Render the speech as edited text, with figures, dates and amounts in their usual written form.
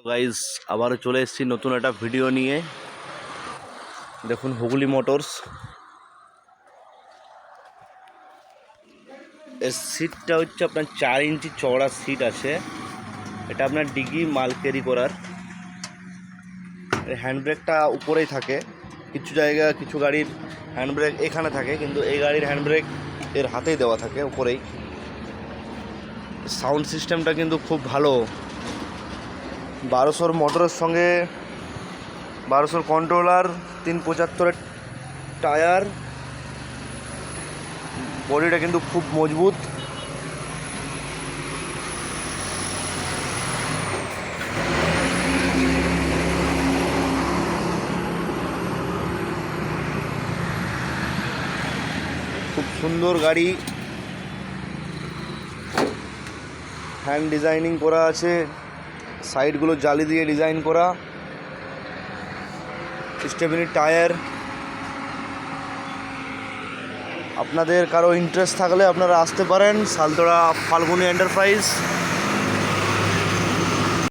Guys আবারও চলে এসেছি নতুন একটা ভিডিও নিয়ে। দেখুন হুগলি মোটরস এর সিটটা হচ্ছে আপনার 4 ইঞ্চি চওড়া সিট আছে। এটা আপনার ডিগি মাল ক্যারি করার। হ্যান্ড ব্রেকটা উপরেই থাকে, কিছু জায়গা কিছু গাড়ির হ্যান্ড ব্রেক এখানে থাকে, কিন্তু এই গাড়ির হ্যান্ড ব্রেক এর হাতেই দেওয়া থাকে উপরেই। সাউন্ড সিস্টেমটা কিন্তু খুব ভালো। 1200 মোটরের সঙ্গে 1200 কন্ট্রোলার, 375 টায়ার, বডিটা কিন্তু খুব মজবুত। খুব সুন্দর গাড়ি, হ্যান্ড ডিজাইনিং করা আছে, সাইডগুলো জালি দিয়ে ডিজাইন করা, স্টেপনি টায়ার। আপনাদের কারো ইন্টারেস্ট থাকলে আপনারা আসতে পারেন সালতোড়া ফাল্গুনি এন্টারপ্রাইজ।